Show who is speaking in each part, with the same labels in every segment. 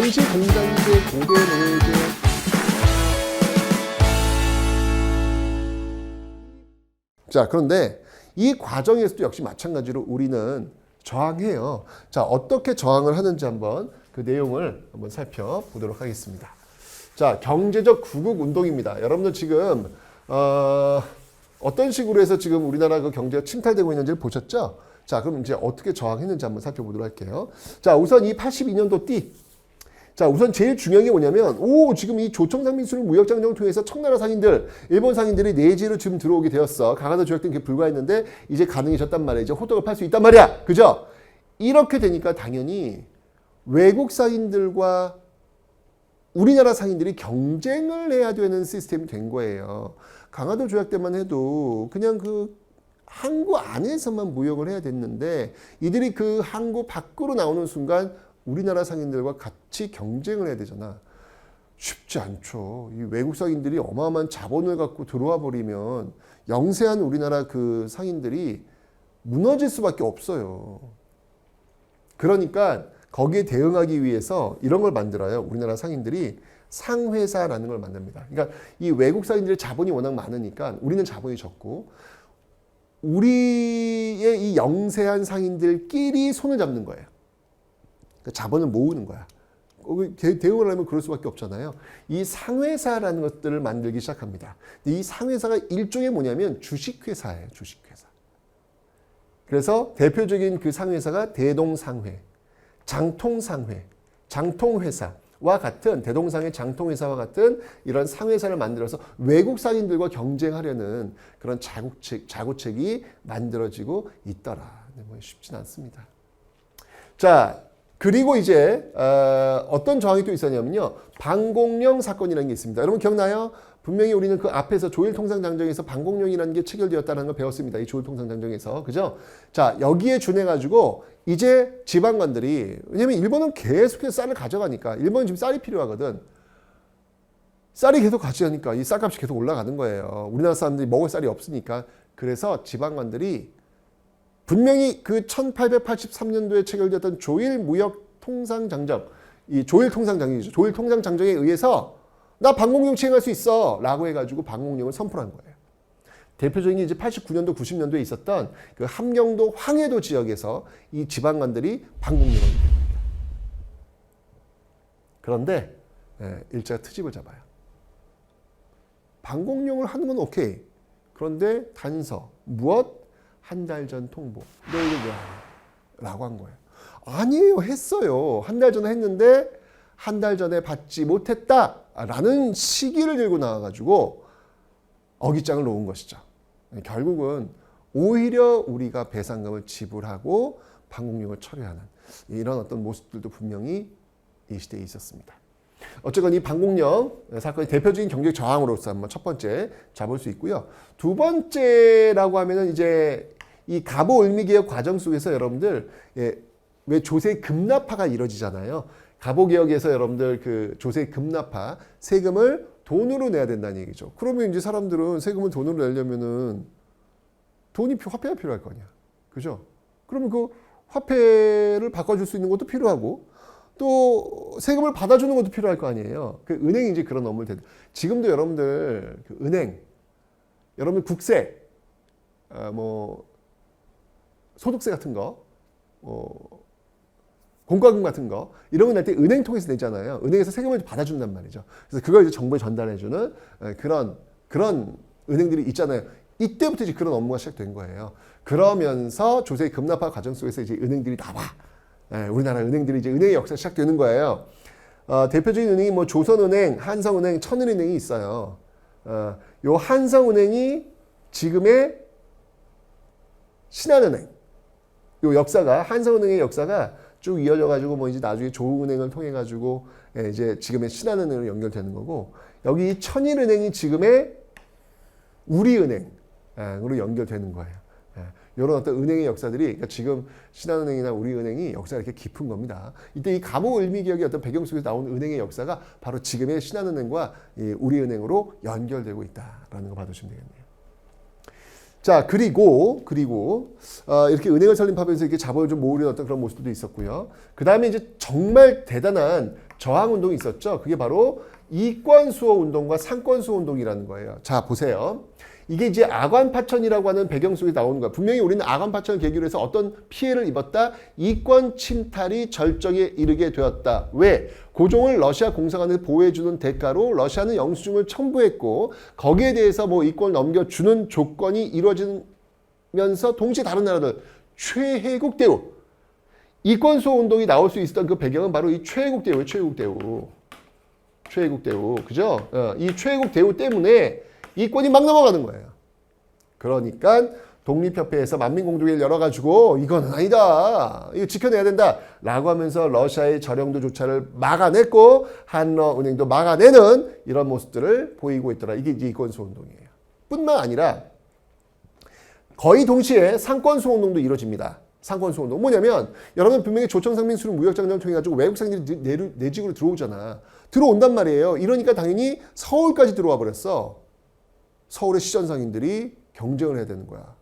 Speaker 1: 원시공장제, 고대노예제. 자, 그런데 이 과정에서도 역시 마찬가지로 우리는 저항해요. 자, 어떻게 저항을 하는지 한번 그 내용을 한번 살펴보도록 하겠습니다. 자, 경제적 구국 운동입니다. 여러분들 지금 어떤 식으로 해서 지금 우리나라 그 경제가 침탈되고 있는지를 보셨죠? 자, 그럼 이제 어떻게 저항했는지 한번 살펴보도록 할게요. 자, 우선 이 82년도 띠. 자, 우선 제일 중요한 게 뭐냐면, 지금 이 조청상민수를 무역장정을 통해서 청나라 상인들, 일본 상인들이 내지로 지금 들어오게 되었어. 강화도 조약 등에 불과했는데, 이제 가능해졌단 말이야. 이제 호떡을 팔 수 있단 말이야. 그죠? 이렇게 되니까 당연히 외국 상인들과 우리나라 상인들이 경쟁을 해야 되는 시스템이 된 거예요. 강화도 조약 때만 해도 그냥 그 항구 안에서만 무역을 해야 됐는데, 이들이 그 항구 밖으로 나오는 순간 우리나라 상인들과 같이 경쟁을 해야 되잖아. 쉽지 않죠. 이 외국 상인들이 어마어마한 자본을 갖고 들어와 버리면 영세한 우리나라 그 상인들이 무너질 수밖에 없어요. 그러니까 거기에 대응하기 위해서 이런 걸 만들어요. 우리나라 상인들이 상회사라는 걸 만듭니다. 그러니까 이 외국 상인들의 자본이 워낙 많으니까 우리는 자본이 적고 우리의 이 영세한 상인들끼리 손을 잡는 거예요. 자본을 모으는 거야. 대응을 하면 그럴 수밖에 없잖아요. 이 상회사라는 것들을 만들기 시작합니다. 이 상회사가 일종의 뭐냐면 주식회사예요. 주식회사. 그래서 대표적인 그 상회사가 대동상회, 장통상회, 장통회사와 같은 대동상회 장통회사와 같은 이런 상회사를 만들어서 외국 상인들과 경쟁하려는 그런 자구책이 만들어지고 있더라. 뭐 쉽진 않습니다. 자, 그리고 이제 어떤 저항이 또 있었냐면요. 방공령 사건이라는 게 있습니다. 여러분 기억나요? 분명히 우리는 그 앞에서 조일통상장정에서 방공령이라는 게 체결되었다는 걸 배웠습니다. 이 조일통상장정에서. 그죠? 자, 여기에 준해가지고 이제 지방관들이, 왜냐면 일본은 계속해서 쌀을 가져가니까, 일본은 지금 쌀이 필요하거든. 쌀이 계속 가져가니까 이 쌀값이 계속 올라가는 거예요. 우리나라 사람들이 먹을 쌀이 없으니까. 그래서 지방관들이 분명히 그 1883년도에 체결되었던 조일무역통상장정, 이 조일통상장정이죠. 조일통상장정에 의해서 나 방공령 시행할 수 있어 라고 해가지고 방공령을 선포한 거예요. 대표적인 게 이제 89년도, 90년도에 있었던 그 함경도, 황해도 지역에서 이 지방관들이 방공령을 이행합니다. 그런데 일제가 트집을 잡아요. 방공령을 하는 건 오케이. 그런데 단서, 무엇? 한 달 전 통보. 너 이거 뭐야? 라고 한 거예요. 아니에요. 했어요. 한 달 전에 했는데 한 달 전에 받지 못했다. 라는 시기를 들고 나와가지고 어깃장을 놓은 것이죠. 결국은 오히려 우리가 배상금을 지불하고 방공령을 처리하는 이런 어떤 모습들도 분명히 이 시대에 있었습니다. 어쨌건 이 방공령 사건의 대표적인 경제 저항으로서 한번 첫 번째 잡을 수 있고요. 두 번째라고 하면은 이제 이 갑오 을미개혁 과정 속에서 여러분들 왜 조세 급납화가 이루어지잖아요. 갑오 개혁에서 여러분들 그 조세 급납화 세금을 돈으로 내야 된다는 얘기죠. 그러면 이제 사람들은 세금을 돈으로 내려면은 화폐가 필요할 거 아니야. 그죠? 그러면 그 화폐를 바꿔줄 수 있는 것도 필요하고 또 세금을 받아주는 것도 필요할 거 아니에요. 그 은행이 이제 그런 업무를 대도. 지금도 여러분들 그 은행, 여러분 국세, 뭐 소득세 같은 거, 공과금 같은 거 이런 거 낼 때 은행 통해서 내잖아요. 은행에서 세금을 받아준단 말이죠. 그래서 그걸 이제 정부에 전달해주는 그런 은행들이 있잖아요. 이때부터 이제 그런 업무가 시작된 거예요. 그러면서 조세 급납화 과정 속에서 이제 은행들이 나와. 우리나라 은행들이 이제 은행의 역사가 시작되는 거예요. 대표적인 은행이 뭐 조선은행, 한성은행, 천은행이 있어요. 요 한성은행이 지금의 신한은행. 요 역사가 한성은행의 역사가 쭉 이어져 가지고 뭐 이제 나중에 조흥은행을 통해 가지고 이제 지금의 신한은행으로 연결되는 거고 여기 천일은행이 지금의 우리은행으로 연결되는 거예요. 이런 어떤 은행의 역사들이 그러니까 지금 신한은행이나 우리은행이 역사가 이렇게 깊은 겁니다. 이때 이 갑오 을미개혁의 어떤 배경 속에서 나온 은행의 역사가 바로 지금의 신한은행과 이 우리은행으로 연결되고 있다라는 거 봐두시면 되겠네요. 자, 그리고 이렇게 은행을 설립하면서 이렇게 자본을 좀 모으려는 어떤 그런 모습도 있었고요. 그 다음에 이제 정말 대단한 저항 운동이 있었죠. 그게 바로 이권 수호 운동과 상권 수호 운동이라는 거예요. 자, 보세요. 이게 이제 아관 파천이라고 하는 배경 속에 나오는 거야. 분명히 우리는 아관 파천을 계기로 해서 어떤 피해를 입었다. 이권 침탈이 절정에 이르게 되었다. 왜? 고종을 러시아 공사관에서 보호해주는 대가로 러시아는 영수증을 첨부했고 거기에 대해서 뭐 이권을 넘겨주는 조건이 이루어지면서 동시에 다른 나라들 최혜국 대우 이권 수호 운동이 나올 수 있었던 그 배경은 바로 이 최혜국 대우예요. 최혜국 대우. 최혜국 대우. 그죠? 이 최혜국 대우 때문에 이권이 막 넘어가는 거예요. 그러니까 독립협회에서 만민공동회의를 열어가지고 이건 아니다. 이거 지켜내야 된다. 라고 하면서 러시아의 저령도 조차를 막아냈고 한러은행도 막아내는 이런 모습들을 보이고 있더라. 이게 이제 이권수호 운동이에요. 뿐만 아니라 거의 동시에 상권수호 운동도 이루어집니다. 상권수호 운동. 뭐냐면 여러분 분명히 조청상민수령 무역장정을 통해 가지고 외국 상인들이 내 지구로 들어오잖아. 들어온단 말이에요. 이러니까 당연히 서울까지 들어와 버렸어. 서울의 시전상인들이 경쟁을 해야 되는 거야.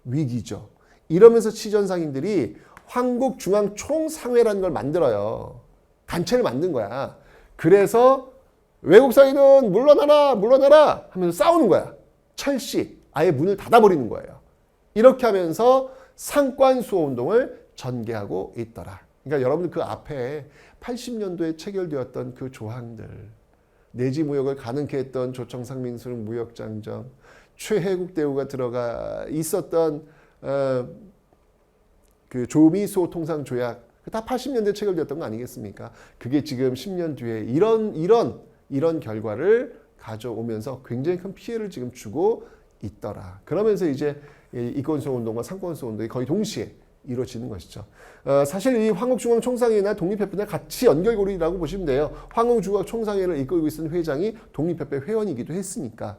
Speaker 1: 위기죠. 이러면서 시전상인들이 황국중앙총상회라는 걸 만들어요. 단체를 만든 거야. 그래서 외국 상인은 물러나라 물러나라 하면서 싸우는 거야. 철시 아예 문을 닫아버리는 거예요. 이렇게 하면서 상권수호 운동을 전개하고 있더라. 그러니까 여러분들 그 앞에 80년도에 체결되었던 그 조항들 내지 무역을 가능케 했던 조청상민수령 무역장정 최혜국 대우가 들어가 있었던 그 조미소 통상조약 다 80년대 체결되었던 거 아니겠습니까? 그게 지금 10년 뒤에 이런 결과를 가져오면서 굉장히 큰 피해를 지금 주고 있더라. 그러면서 이제 이권수호 운동과 상권수호 운동이 거의 동시에 이루어지는 것이죠. 사실 이 황국중앙총상회나 독립협회나 같이 연결고리라고 보시면 돼요. 황국중앙총상회를 이끌고 있는 회장이 독립협회 회원이기도 했으니까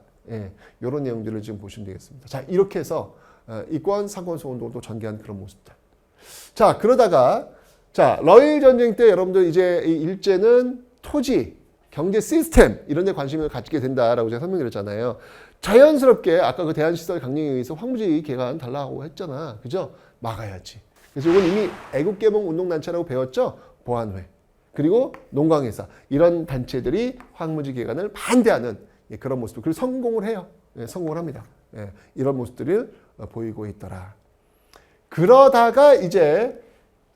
Speaker 1: 이런 내용들을 지금 보시면 되겠습니다. 자, 이렇게 해서 이권 상권수호 운동도 전개한 그런 모습들. 자, 그러다가 자 러일 전쟁 때 여러분들 이제 이 일제는 토지, 경제 시스템 이런 데 관심을 갖게 된다라고 제가 설명드렸잖아요. 자연스럽게 아까 그 대한시설 강령에 의해서 황무지 개간 달라고 했잖아. 그죠? 막아야지. 그래서 이건 이미 애국개몽운동단체라고 배웠죠? 보안회. 그리고 농광회사. 이런 단체들이 황무지 개간을 반대하는 그런 모습들. 그리고 성공을 해요. 성공을 합니다. 이런 모습들을 보이고 있더라. 그러다가 이제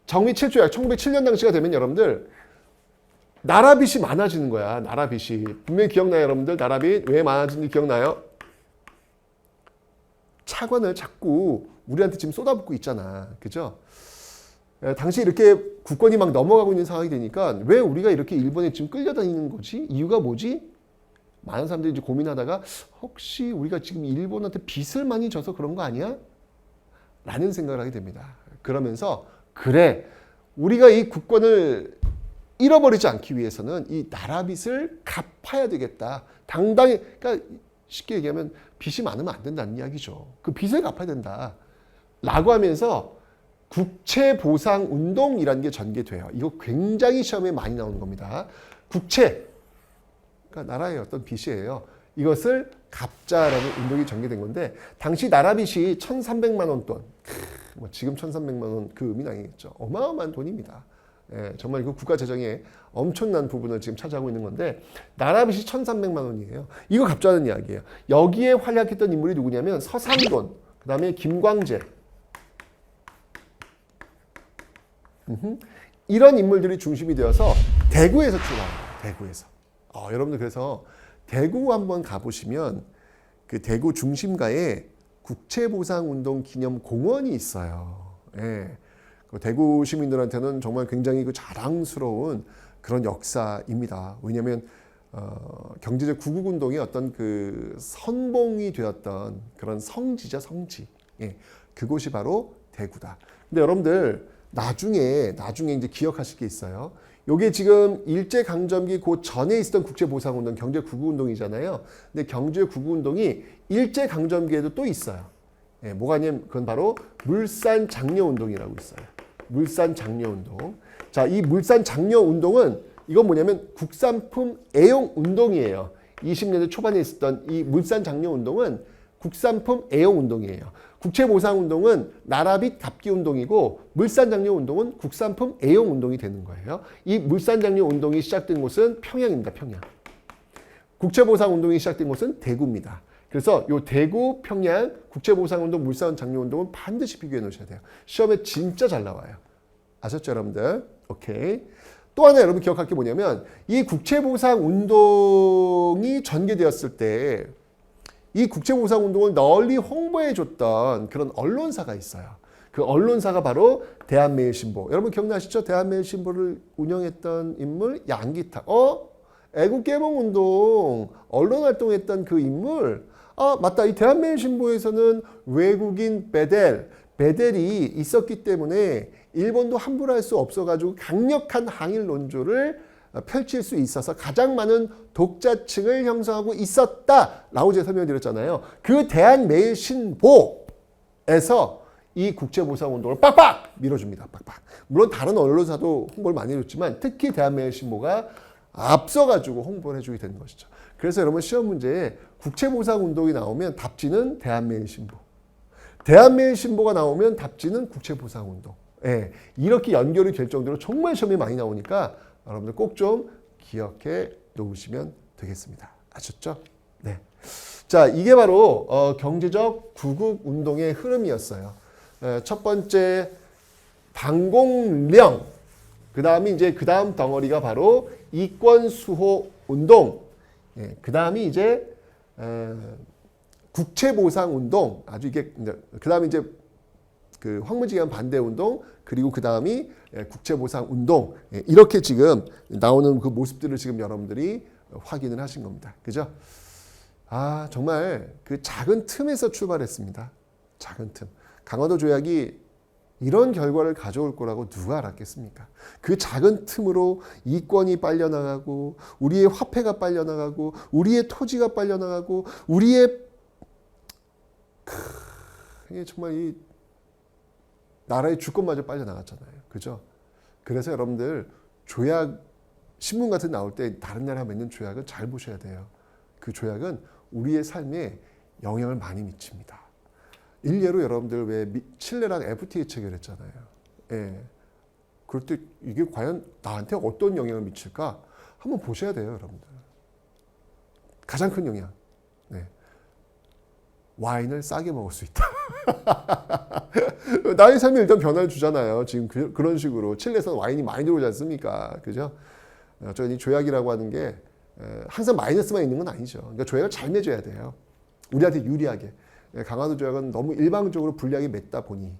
Speaker 1: 정미 7조약 1907년 당시가 되면 여러분들 나라빚이 많아지는 거야. 나라빚이. 분명히 기억나요, 여러분들? 나라빚 왜 많아지는지 기억나요? 차관을 자꾸 우리한테 지금 쏟아붓고 있잖아. 그죠? 당시 이렇게 국권이 막 넘어가고 있는 상황이 되니까 왜 우리가 이렇게 일본에 지금 끌려다니는 거지? 이유가 뭐지? 많은 사람들이 이제 고민하다가 혹시 우리가 지금 일본한테 빚을 많이 져서 그런 거 아니야? 라는 생각을 하게 됩니다. 그러면서 그래, 우리가 이 국권을 잃어버리지 않기 위해서는 이 나라빚을 갚아야 되겠다. 당당히, 그러니까 쉽게 얘기하면 빚이 많으면 안 된다는 이야기죠. 그 빚을 갚아야 된다. 라고 하면서 국채보상운동이라는 게 전개돼요. 이거 굉장히 시험에 많이 나오는 겁니다. 국채, 그러니까 나라의 어떤 빚이에요. 이것을 갚자라는 운동이 전개된 건데 당시 나라빚이 1,300만 원 돈. 뭐 지금 1,300만 원 그 의미는 아니겠죠. 어마어마한 돈입니다. 정말 그 국가 재정에 엄청난 부분을 지금 차지하고 있는 건데 나라빚이 1,300만 원이에요. 이거 갚자는 이야기예요. 여기에 활약했던 인물이 누구냐면 서상돈, 그 다음에 김광재 이런 인물들이 중심이 되어서 대구에서 출발합니다. 대구에서. 여러분들 그래서 대구 한번 가보시면 그 대구 중심가에 국채보상운동 기념공원이 있어요. 대구 시민들한테는 정말 굉장히 그 자랑스러운 그런 역사입니다. 왜냐하면 경제적 구국운동의 어떤 그 선봉이 되었던 그런 성지죠, 성지. 그곳이 바로 대구다. 근데 여러분들 나중에 이제 기억하실 게 있어요. 요게 지금 일제강점기 그 전에 있었던 국제보상운동, 경제구국운동이잖아요. 근데 경제구국운동이 일제강점기에도 또 있어요. 뭐가 아니면 그건 바로 물산장려운동이라고 있어요. 물산장려운동. 자, 이 물산장려운동은 이건 뭐냐면 국산품 애용운동이에요. 20년대 초반에 있었던 이 물산장려운동은 국산품 애용운동이에요. 국채보상운동은 나라빚 갚기운동이고 물산장려운동은 국산품 애용운동이 되는 거예요. 이 물산장려운동이 시작된 곳은 평양입니다. 평양. 국채보상운동이 시작된 곳은 대구입니다. 그래서 요 대구, 평양, 국채보상운동, 물산장려운동은 반드시 비교해 놓으셔야 돼요. 시험에 진짜 잘 나와요. 아셨죠, 여러분들? 오케이. 또 하나 여러분 기억할 게 뭐냐면 이 국채보상운동이 전개되었을 때 이 국채보상운동을 널리 홍보해줬던 그런 언론사가 있어요. 그 언론사가 바로 대한매일신보. 여러분 기억나시죠? 대한매일신보를 운영했던 인물 양기탁. 애국개몽운동 언론 활동했던 그 인물. 맞다. 이 대한매일신보에서는 외국인 베델이 있었기 때문에 일본도 함부로 할 수 없어가지고 강력한 항일 논조를 펼칠 수 있어서 가장 많은 독자층을 형성하고 있었다라고 제가 설명드렸잖아요. 그 대한매일신보에서 이 국채보상운동을 빡빡 밀어줍니다. 빡빡. 물론 다른 언론사도 홍보를 많이 해줬지만 특히 대한매일신보가 앞서가지고 홍보를 해주게 되는 것이죠. 그래서 여러분 시험 문제에 국채보상운동이 나오면 답지는 대한매일신보. 대한매일신보가 나오면 답지는 국채보상운동. 예, 이렇게 연결이 될 정도로 정말 시험이 많이 나오니까 여러분들 꼭 좀 기억해 놓으시면 되겠습니다. 아셨죠? 네. 자, 이게 바로 경제적 구국운동의 흐름이었어요. 첫 번째 방공령, 그 다음이 이제 그 다음 덩어리가 바로 이권수호운동, 그 다음이 이제 국채보상운동, 아주 이게 그 다음이 이제 그 황무지간 반대운동, 그리고 그 다음이 국채보상운동, 이렇게 지금 나오는 그 모습들을 지금 여러분들이 확인을 하신 겁니다. 그죠? 정말 그 작은 틈에서 출발했습니다. 작은 틈. 강화도 조약이 이런 결과를 가져올 거라고 누가 알았겠습니까? 그 작은 틈으로 이권이 빨려나가고 우리의 화폐가 빨려나가고 우리의 토지가 빨려나가고 우리의 이게 정말 이 나라의 주권마저 빨려나갔잖아요. 그죠? 그래서 여러분들 조약 신문 같은 데 나올 때 다른 나라 맺는 조약은 잘 보셔야 돼요. 그 조약은 우리의 삶에 영향을 많이 미칩니다. 일례로 여러분들 왜 칠레랑 FTA 체결했잖아요. 예. 그럴 때 이게 과연 나한테 어떤 영향을 미칠까? 한번 보셔야 돼요, 여러분들. 가장 큰 영향. 네. 와인을 싸게 먹을 수 있다. 나의 삶에 일단 변화를 주잖아요. 지금 그런 식으로 칠레에서는 와인이 많이 들어오지 않습니까? 그죠? 이 조약이라고 하는 게 항상 마이너스만 있는 건 아니죠. 그러니까 조약을 잘 맺어야 돼요. 우리한테 유리하게. 강화도 조약은 너무 일방적으로 불리하게 맺다 보니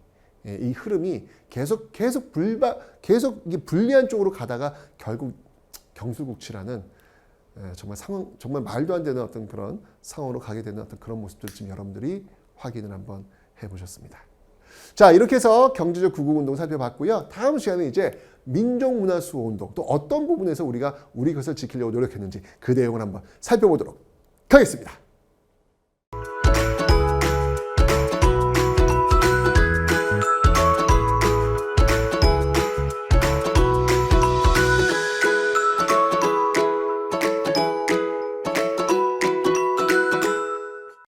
Speaker 1: 이 흐름이 계속 이게 불리한 쪽으로 가다가 결국 경수국치라는 정말 말도 안 되는 어떤 그런 상황으로 가게 되는 어떤 그런 모습들 지금 여러분들이 확인을 한번 해보셨습니다. 자, 이렇게 해서 경제적 구국운동 살펴봤고요. 다음 시간에 이제 민족문화수호운동, 또 어떤 부분에서 우리가 우리 것을 지키려고 노력했는지 그 내용을 한번 살펴보도록 하겠습니다.